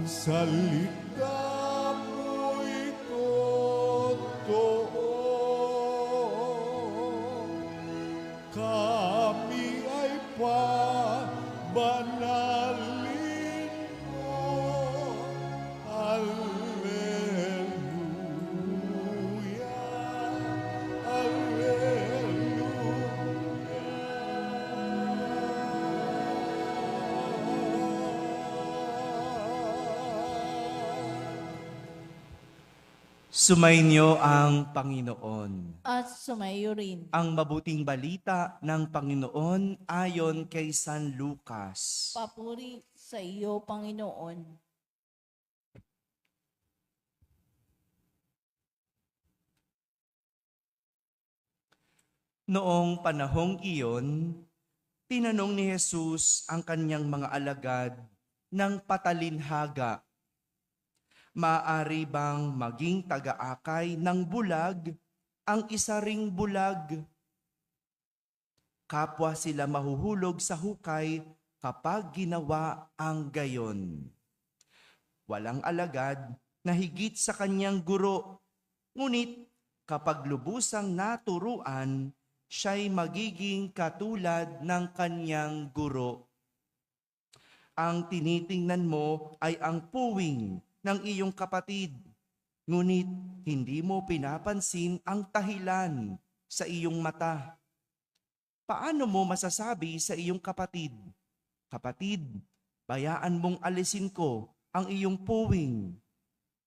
salita mo'y totoo. Kami ay pabanalin mo. Alleluia, alleluia. Sumainyo ang Panginoon. At sumayo rin. Ang mabuting balita ng Panginoon ayon kay San Lucas. Papuri sa iyo, Panginoon. Noong panahong iyon, tinanong ni Jesus ang kanyang mga alagad ng patalinhaga, maaari bang maging taga-akay ng bulag ang isa ring bulag? Kapwa sila mahuhulog sa hukay kapag ginawa ang gayon. Walang alagad na higit sa kanyang guro, ngunit kapag lubusang naturuan, siya'y magiging katulad ng kanyang guro. Ang tinitingnan mo ay ang puwing ng iyong kapatid, ngunit hindi mo pinapansin ang tahilan sa iyong mata. Paano mo masasabi sa iyong kapatid, "Kapatid, bayaan mong alisin ko ang iyong puwing,"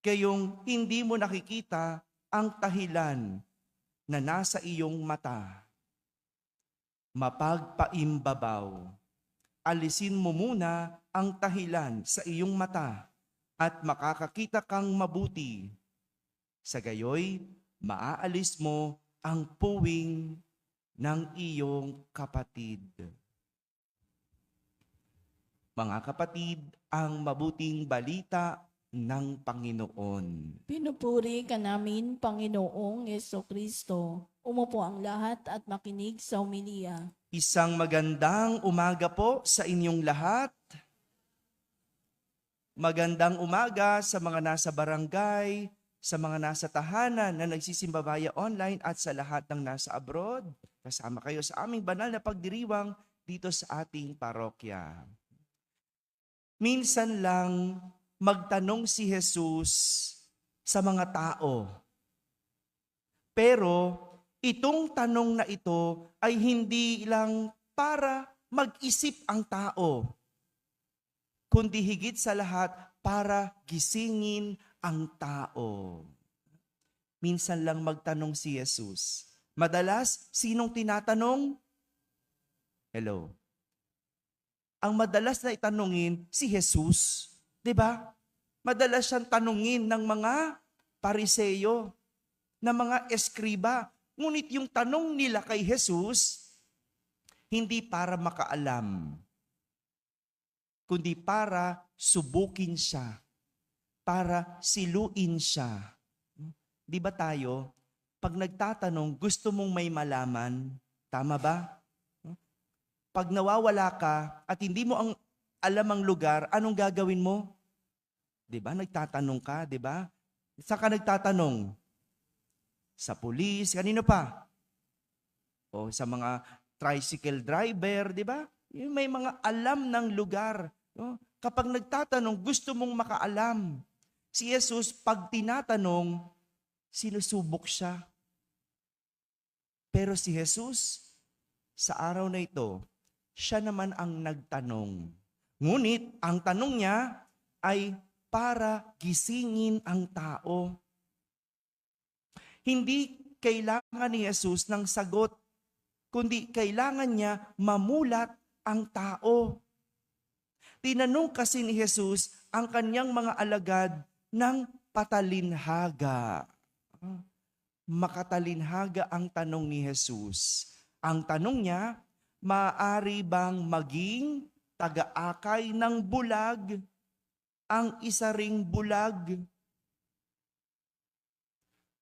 kayong hindi mo nakikita ang tahilan na nasa iyong mata? Mapagpaimbabaw. Alisin mo muna ang tahilan sa iyong mata at makakakita kang mabuti. Sa gayoy, maaalis mo ang puwing ng iyong kapatid. Mga kapatid, ang mabuting balita ng Panginoon. Pinupuri ka namin, Panginoong Yesukristo. Umupo ang lahat at makinig sa homilya. Isang magandang umaga po sa inyong lahat. Magandang umaga sa mga nasa barangay, sa mga nasa tahanan na nagsisimba via online at sa lahat ng nasa abroad. Kasama kayo sa aming banal na pagdiriwang dito sa ating parokya. Minsan lang magtanong si Jesus sa mga tao. Pero itong tanong na ito ay hindi lang para mag-isip ang tao, kundi higit sa lahat para gisingin ang tao. Minsan lang magtanong si Jesus. Madalas, sinong tinatanong? Hello. Ang madalas na itanungin, si Jesus. 'Di ba? Madalas siyang tanungin ng mga Pariseyo, ng mga eskriba. Ngunit yung tanong nila kay Jesus, hindi para makaalam, kundi para subukin siya, para siluin siya. Di ba tayo, pag nagtatanong, gusto mong may malaman, tama ba? Pag nawawala ka at hindi mo alam ang lugar, anong gagawin mo? Di ba? Nagtatanong ka, di ba? Saan ka nagtatanong? Sa pulis, kanino pa? O sa mga tricycle driver, di ba? Yung may mga alam ng lugar. No? Kapag nagtatanong, gusto mong makaalam. Si Jesus, pag tinatanong, sinusubok siya. Pero si Jesus, sa araw na ito, siya naman ang nagtanong. Ngunit, ang tanong niya ay para gisingin ang tao. Hindi kailangan ni Jesus ng sagot, kundi kailangan niya mamulat ang tao. Tinanong kasi ni Jesus ang kanyang mga alagad ng patalinhaga. Makatalinhaga ang tanong ni Jesus. Ang tanong niya, maaari bang maging taga-akay ng bulag ang isa ring bulag?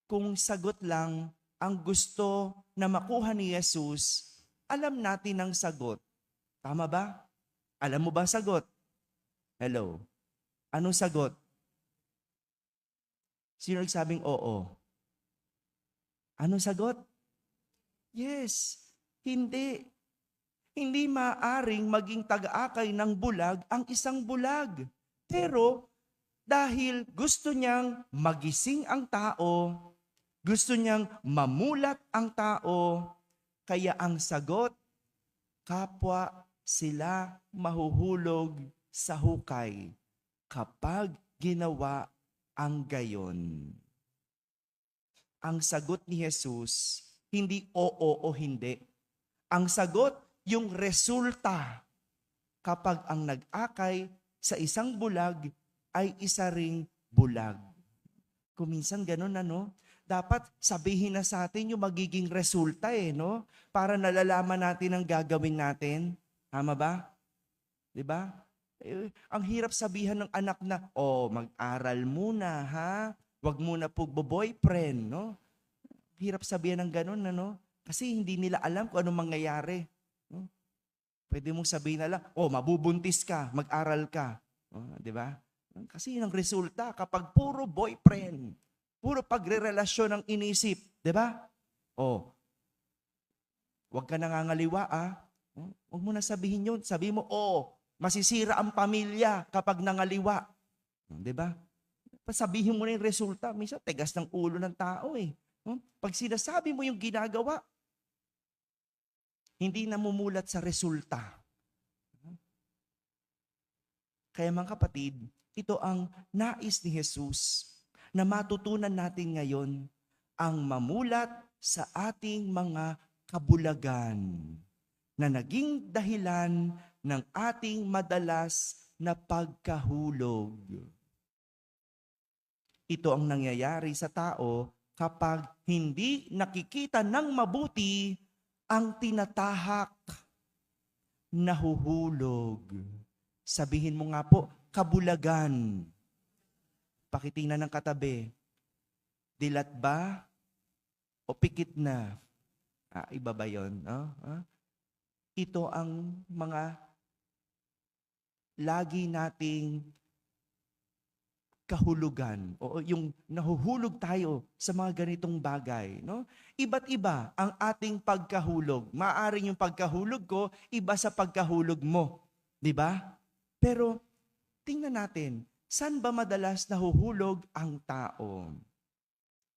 Kung sagot lang ang gusto na makuha ni Jesus, alam natin ang sagot. Tama ba? Alam mo ba sagot? Hello? Anong sagot? Sino nagsabing oo? Anong sagot? Yes. Hindi. Hindi maaring maging taga-akay ng bulag ang isang bulag. Pero dahil gusto niyang magising ang tao, gusto niyang mamulat ang tao, kaya ang sagot, kapwa sila mahuhulog sa hukay kapag ginawa ang gayon. Ang sagot ni Jesus, hindi oo o hindi. Ang sagot, yung resulta kapag ang nag-akay sa isang bulag ay isa ring bulag. Kuminsan ganun ano, dapat sabihin na sa atin yung magiging resulta no? Para nalalaman natin ang gagawin natin. Tama ba? 'Di ba? Ang hirap sabihan ng anak na, mag-aral muna ha. Huwag muna boyfriend, no? Hirap sabihan ng ganun ano? Kasi hindi nila alam kung anong mangyayari. No? Pwede mong sabihin na lang, mabubuntis ka, mag-aral ka. 'Di ba? Kasi yun ang resulta kapag puro boyfriend, puro pagrerelasyon ang inisip, 'di ba? Huwag ka nangangaliwa Huwag mo na sabihin yun. Sabi mo, masisira ang pamilya kapag nangaliwa. 'Di ba? Sabihin mo na yung resulta. Minsan, tigas ng ulo ng tao Pag sinasabi mo yung ginagawa, hindi namumulat sa resulta. Kaya mga kapatid, ito ang nais ni Jesus na matutunan natin ngayon, ang mamulat sa ating mga kabulagan na naging dahilan ng ating madalas na pagkahulog. Ito ang nangyayari sa tao kapag hindi nakikita ng mabuti ang tinatahak, nahuhulog. Sabihin mo nga po, kabulagan. Pakitingnan ng katabi. Dilat ba o pikit na? Iba ba yun? Ito ang mga lagi nating kahulugan o yung nahuhulog tayo sa mga ganitong bagay, no? Iba't iba ang ating pagkahulog. Maaring yung pagkahulog ko iba sa pagkahulog mo, 'di ba? Pero tingnan natin, saan ba madalas nahuhulog ang tao?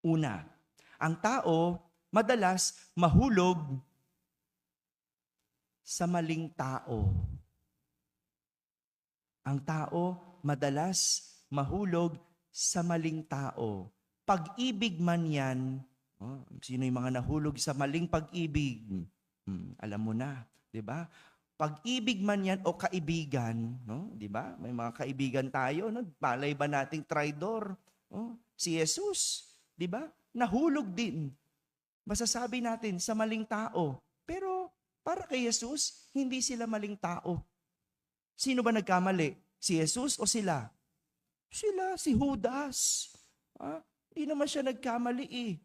Una, ang tao madalas mahulog sa maling tao. Ang tao madalas mahulog sa maling tao. Pag-ibig man yan, sino yung mga nahulog sa maling pag-ibig? Alam mo na, di ba? Pag-ibig man yan o kaibigan, no? Di ba? May mga kaibigan tayo, no? Malay ba nating traidor? Si Jesus, di ba? Nahulog din. Masasabi natin sa maling tao. Pero para kay Jesus, hindi sila maling tao. Sino ba nagkamali? Si Jesus o sila? Sila, si Judas. Hindi naman siya nagkamali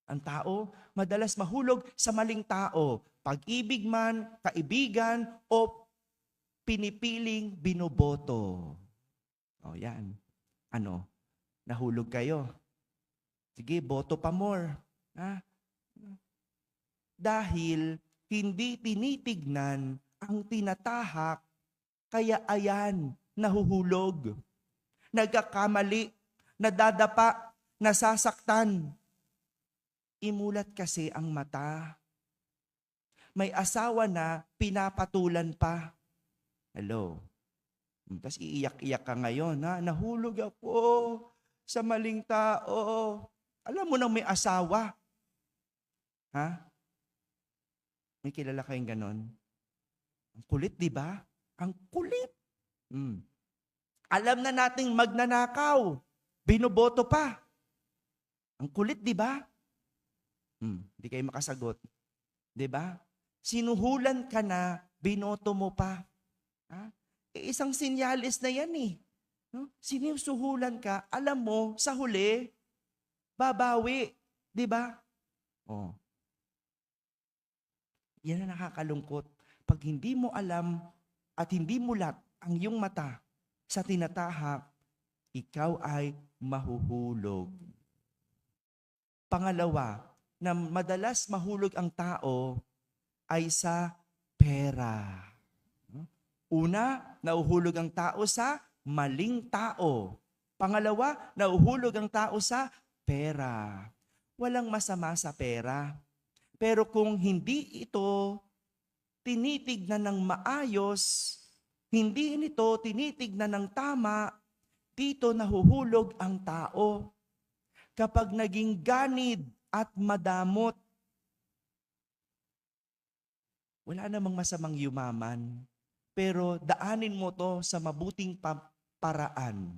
Ang tao, madalas mahulog sa maling tao. Pag-ibig man, kaibigan, o pinipiling binoboto. Yan. Nahulog kayo. Sige, boto pa more. Dahil hindi tinitignan ang tinatahak, kaya ayan, nahuhulog, nagkakamali, nadadapa, nasasaktan. Imulat kasi ang mata. May asawa na pinapatulan pa. Hello? Tapos iiyak-iyak ka ngayon, nahulog ako sa maling tao. Alam mo nang may asawa. May kilala kayong ganon? Ang kulit, di ba? Ang kulit. Alam na nating magnanakaw. Binoboto pa. Ang kulit, di ba? Hindi kayo makasagot. Di ba? Sinuhulan ka na, binoto mo pa. Isang sinyalis na yan No? Sinusuhulan ka, alam mo, sa huli, babawi. Di ba? Yan ang nakakalungkot. Pag hindi mo alam at hindi mulat ang iyong mata, sa tinatahak, ikaw ay mahuhulog. Pangalawa, na madalas mahulog ang tao ay sa pera. Una, nauhulog ang tao sa maling tao. Pangalawa, nauhulog ang tao sa pera. Walang masama sa pera. Pero kung hindi ito tinitignan ng maayos, hindi nito tinitignan ng tama, dito nahuhulog ang tao. Kapag naging ganid at madamot, wala namang masamang yumaman. Pero daanin mo to sa mabuting paraan.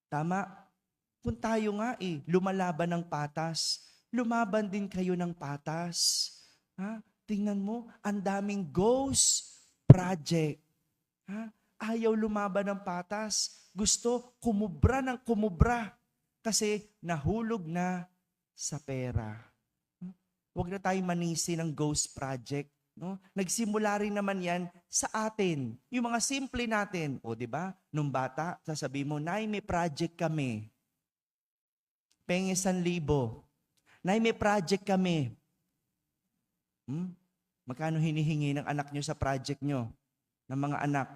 Tama? Kung tayo nga lumalaban ng patas, lumaban din kayo ng patas. Ha? Tingnan mo, ang daming ghost project. Ha? Ayaw lumaban ng patas. Gusto kumubra ng kumubra. Kasi nahulog na sa pera. Huwag na tayong manisi ng ghost project. No? Nagsimula rin naman yan sa atin. Yung mga simple natin. O di ba? Nung bata, sasabihin mo, Nay, may project kami. Pengi 1,000. Nay, may project kami. Magkano hinihingi ng anak nyo sa project nyo? Ng mga anak?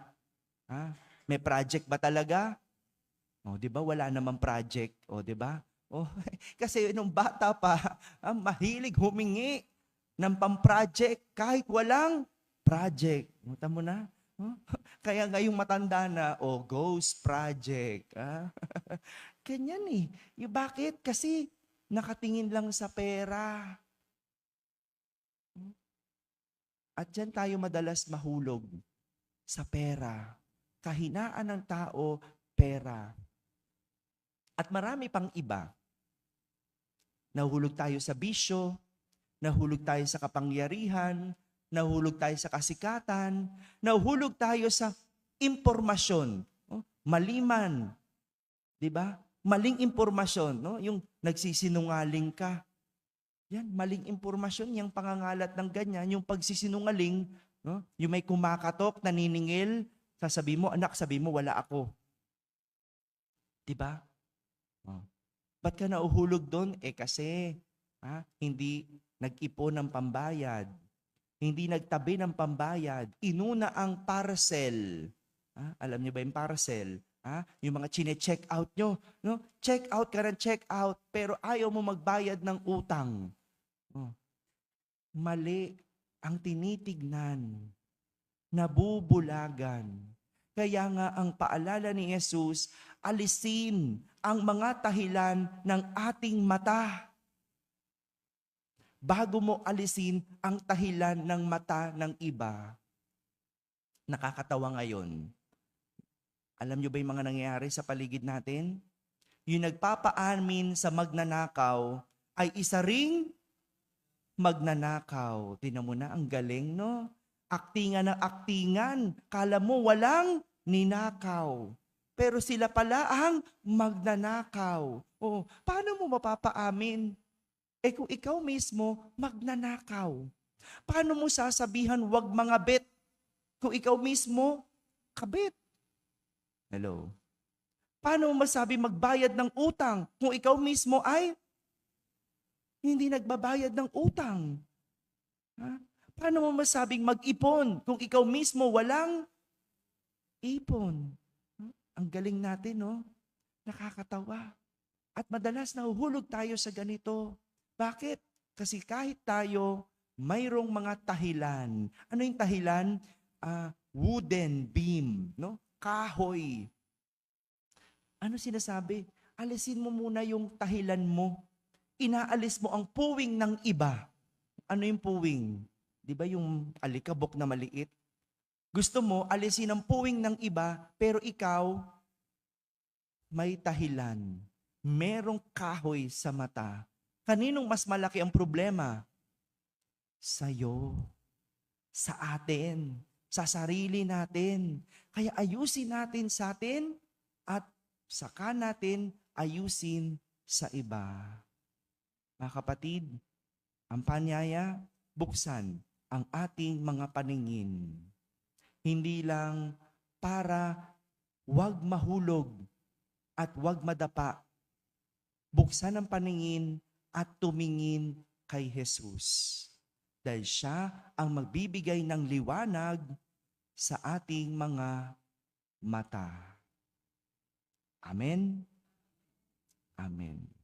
Ha? May project ba talaga? O, di ba? Wala namang project. O, di ba? O, kasi nung bata pa, mahilig humingi ng pang-project kahit walang project. Muta mo na? Kaya ngayong matanda na, ghost project. Ganyan Bakit? Kasi nakatingin lang sa pera. At dyan tayo madalas mahulog sa pera. Kahinaan ng tao, pera. At marami pang iba. Nahulog tayo sa bisyo, nahulog tayo sa kapangyarihan, nahulog tayo sa kasikatan, nahulog tayo sa impormasyon. Maliman. Diba? Maling impormasyon. No? Yung nagsisinungaling ka. Yan, maling impormasyon, yung pangangalat ng ganyan, yung pagsisinungaling, no? Yung may kumakatok, naniningil, sasabi mo, anak, sabi mo, wala ako. Diba? Ba't ka nauhulog doon? Kasi, hindi nag-ipon ng pambayad. Hindi nagtabi ng pambayad. Inuna ang parcel. Alam niyo ba yung parcel? Yung mga chine-check out nyo. No? Check out ka ng check out, pero ayaw mo magbayad ng utang. Mali ang tinitignan. Nabubulagan. Kaya nga ang paalala ni Jesus, alisin ang mga tahilan ng ating mata. Bago mo alisin ang tahilan ng mata ng iba. Nakakatawa ngayon. Alam nyo ba yung mga nangyayari sa paligid natin? Yung nagpapaamin sa magnanakaw ay isa ring magnanakaw. Tingnan mo na, ang galing, no? Aktingan na aktingan. Kala mo walang ninakaw. Pero sila pala ang magnanakaw. Paano mo mapapaamin? Kung ikaw mismo magnanakaw. Paano mo sasabihan wag mangabit? Kung ikaw mismo kabit. Hello? Paano mo masabi magbayad ng utang kung ikaw mismo ay hindi nagbabayad ng utang? Paano mo masabing mag-ipon kung ikaw mismo walang ipon? Ang galing natin, no? Nakakatawa. At madalas nahuhulog tayo sa ganito. Bakit? Kasi kahit tayo, mayroong mga tahilan. Ano yung tahilan? Wooden beam, no? Kahoy. Ano sinasabi? Alisin mo muna yung tahilan mo. Inaalis mo ang puwing ng iba. Ano yung puwing? Di ba yung alikabok na maliit? Gusto mo, alisin ang puwing ng iba, pero ikaw, may tahilan. Merong kahoy sa mata. Kaninong mas malaki ang problema? Sa'yo. Sa atin. Sa sarili natin. Kaya ayusin natin sa atin at saka natin ayusin sa iba. Mga kapatid, ang panyaya, buksan ang ating mga paningin. Hindi lang para huwag mahulog at huwag madapa. Buksan ang paningin at tumingin kay Jesus. Dahil siya ang magbibigay ng liwanag sa ating mga mata. Amen. Amen.